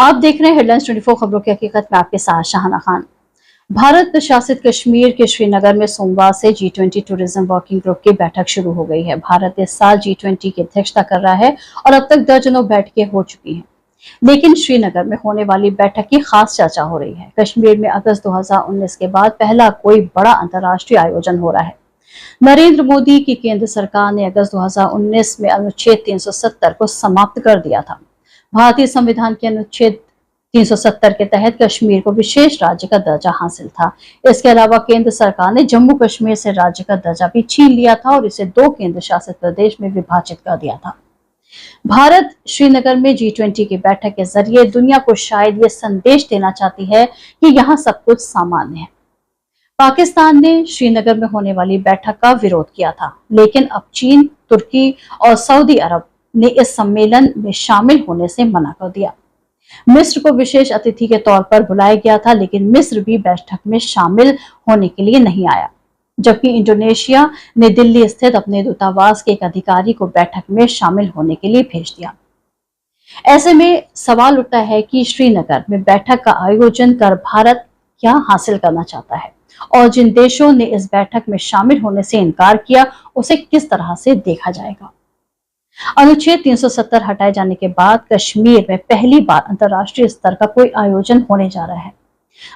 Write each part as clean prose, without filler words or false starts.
आप देख रहे हैं हेडलाइंस 24 खबरों की हकीकत में आपके साथ शाहाना खान। भारत शासित कश्मीर के श्रीनगर में सोमवार से G20 टूरिज्म वर्किंग ग्रुप की बैठक शुरू हो गई है। भारत इस साल G20 की अध्यक्षता कर रहा है और अब तक दर्जनों बैठकें हो चुकी हैं, लेकिन श्रीनगर में होने वाली बैठक की खास चर्चा हो रही है। कश्मीर में अगस्त 2019 के बाद पहला कोई बड़ा अंतर्राष्ट्रीय आयोजन हो रहा है। नरेंद्र मोदी की केंद्र सरकार ने अगस्त 2019 में अनुच्छेद 370 को समाप्त कर दिया था। भारतीय संविधान के अनुच्छेद 370 के तहत कश्मीर को विशेष राज्य का दर्जा हासिल था। इसके अलावा केंद्र सरकार ने जम्मू कश्मीर से राज्य का दर्जा भी छीन लिया था और इसे 2 केंद्र शासित प्रदेश में विभाजित कर दिया था। भारत श्रीनगर में G20 की बैठक के जरिए दुनिया को शायद ये संदेश देना चाहती है कि यहाँ सब कुछ सामान्य है। पाकिस्तान ने श्रीनगर में होने वाली बैठक का विरोध किया था, लेकिन अब चीन, तुर्की और सऊदी अरब ने इस सम्मेलन में शामिल होने से मना कर दिया। मिस्र को विशेष अतिथि के तौर पर बुलाया गया था, लेकिन मिस्र भी बैठक में शामिल होने के लिए नहीं आया, जबकि इंडोनेशिया ने दिल्ली स्थित अपने दूतावास के एक अधिकारी को बैठक में शामिल होने के लिए भेज दिया। ऐसे में सवाल उठता है कि श्रीनगर में बैठक का आयोजन कर भारत क्या हासिल करना चाहता है और जिन देशों ने इस बैठक में शामिल होने से इनकार किया उसे किस तरह से देखा जाएगा। अनुच्छेद 370 हटाए जाने के बाद कश्मीर में पहली बार अंतर्राष्ट्रीय स्तर का कोई आयोजन होने जा रहा है।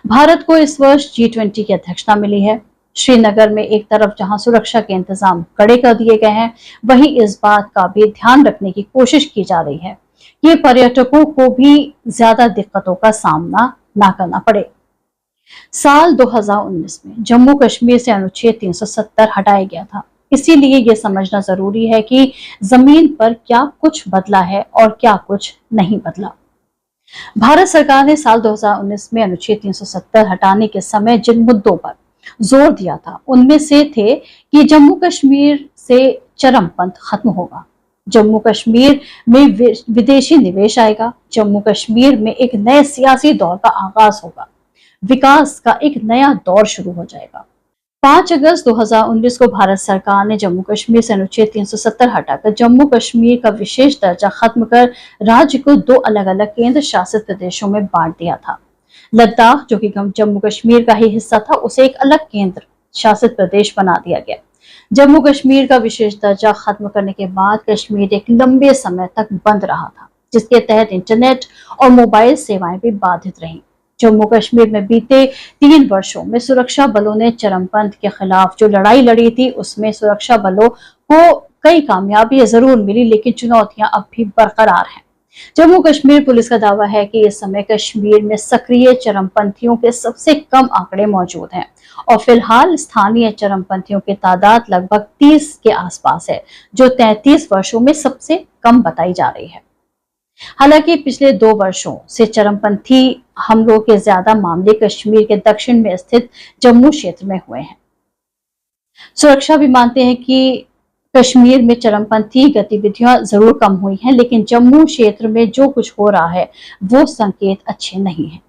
भारत को इस वर्ष G20 की अध्यक्षता मिली है। श्रीनगर में एक तरफ जहां सुरक्षा के इंतजाम कड़े कर दिए गए हैं, वहीं इस बात का भी ध्यान रखने की कोशिश की जा रही है कि पर्यटकों को भी ज्यादा दिक्कतों का सामना ना करना पड़े। साल 2019 में जम्मू कश्मीर से अनुच्छेद 370 हटाया गया था, इसीलिए ये समझना जरूरी है कि जमीन पर क्या कुछ बदला है और क्या कुछ नहीं बदला। भारत सरकार ने साल 2019 में अनुच्छेद 370 हटाने के समय जिन मुद्दों पर जोर दिया था, उनमें से थे कि जम्मू कश्मीर से चरमपंथ खत्म होगा, जम्मू कश्मीर में विदेशी निवेश आएगा, जम्मू कश्मीर में एक नए सियासी दौर का आगाज होगा, विकास का एक नया दौर शुरू हो जाएगा। 5 अगस्त 2019 को भारत सरकार ने जम्मू कश्मीर से अनुच्छेद 370 हटाकर जम्मू कश्मीर का विशेष दर्जा खत्म कर राज्य को 2 अलग अलग केंद्र शासित प्रदेशों में बांट दिया था। लद्दाख, जो कि जम्मू कश्मीर का ही हिस्सा था, उसे एक अलग केंद्र शासित प्रदेश बना दिया गया। जम्मू कश्मीर का विशेष दर्जा खत्म करने के बाद कश्मीर एक लंबे समय तक बंद रहा था, जिसके तहत इंटरनेट और मोबाइल सेवाएं भी बाधित रहीं। जम्मू कश्मीर में बीते 3 वर्षों में सुरक्षा बलों ने चरमपंथ के खिलाफ जो लड़ाई लड़ी थी, उसमें सुरक्षा बलों को कई कामयाबियां जरूर मिली, लेकिन चुनौतियां अब भी बरकरार हैं। जम्मू कश्मीर पुलिस का दावा है कि इस समय कश्मीर में सक्रिय चरमपंथियों के सबसे कम आंकड़े मौजूद हैं और फिलहाल स्थानीय चरमपंथियों की तादाद लगभग 30 के आसपास है, जो 33 वर्षों में सबसे कम बताई जा रही है। हालांकि पिछले 2 वर्षों से चरमपंथी हमलों के ज्यादा मामले कश्मीर के दक्षिण में स्थित जम्मू क्षेत्र में हुए हैं। सुरक्षा भी मानते हैं कि कश्मीर में चरमपंथी गतिविधियां जरूर कम हुई हैं, लेकिन जम्मू क्षेत्र में जो कुछ हो रहा है वो संकेत अच्छे नहीं हैं।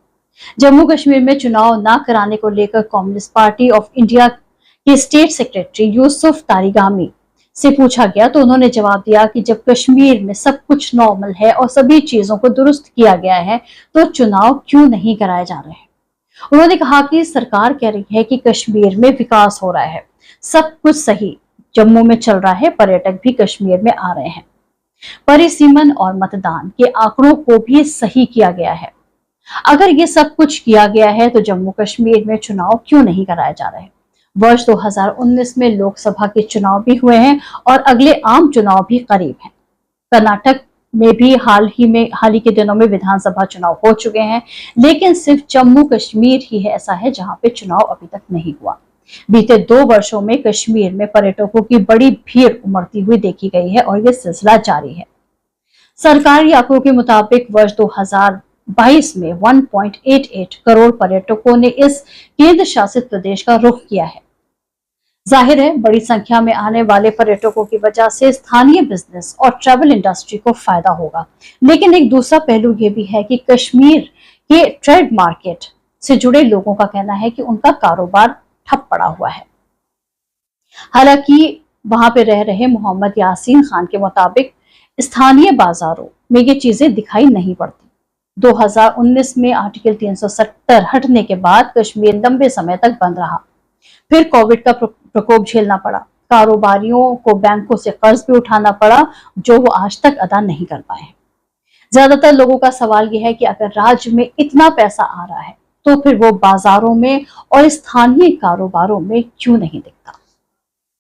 जम्मू कश्मीर में चुनाव न कराने को लेकर कम्युनिस्ट पार्टी ऑफ इंडिया के स्टेट सेक्रेटरी यूसुफ तारिगामी से पूछा गया तो उन्होंने जवाब दिया कि जब कश्मीर में सब कुछ नॉर्मल है और सभी चीजों को दुरुस्त किया गया है तो चुनाव क्यों नहीं कराए जा रहे हैं। उन्होंने कहा कि सरकार कह रही है कि कश्मीर में विकास हो रहा है, सब कुछ सही जम्मू में चल रहा है, पर्यटक भी कश्मीर में आ रहे हैं, परिसीमन और मतदान के आंकड़ों को भी सही किया गया है। अगर ये सब कुछ किया गया है तो जम्मू कश्मीर में चुनाव क्यों नहीं कराए जा रहे? वर्ष 2019 में लोकसभा के चुनाव भी हुए हैं और अगले आम चुनाव भी करीब हैं। कर्नाटक में भी हाल ही के दिनों में विधानसभा चुनाव हो चुके हैं, लेकिन सिर्फ जम्मू कश्मीर ही है ऐसा है जहां पे चुनाव अभी तक नहीं हुआ। बीते 2 वर्षों में कश्मीर में पर्यटकों की बड़ी भीड़ उमड़ती हुई देखी गई है और यह सिलसिला जारी है। सरकारी आंकड़ों के मुताबिक वर्ष 2022 में 1.88 करोड़ पर्यटकों ने इस केंद्र शासित प्रदेश का रुख किया है। जाहिर है बड़ी संख्या में आने वाले पर्यटकों की वजह से स्थानीय बिजनेस और ट्रैवल इंडस्ट्री को फायदा होगा, लेकिन एक दूसरा पहलू ये भी है कि कश्मीर के ट्रेड मार्केट से जुड़े लोगों का कहना है कि उनका कारोबार ठप पड़ा हुआ है। हालांकि वहां पे रह रहे मोहम्मद यासीन खान के मुताबिक स्थानीय बाजारों में ये चीजें दिखाई नहीं पड़ती। 2019 में आर्टिकल 370 हटने के बाद कश्मीर लंबे समय तक बंद रहा। फिर कोविड का प्रकोप झेलना पड़ा। कारोबारियों को बैंकों से कर्ज भी उठाना पड़ा, जो वो आज तक अदा नहीं कर पाए हैं। ज्यादातर लोगों का सवाल यह है कि अगर राज्य में इतना पैसा आ रहा है, तो फिर वो बाजारों में और स्थानीय कारोबारों में क्यों नहीं दिखता।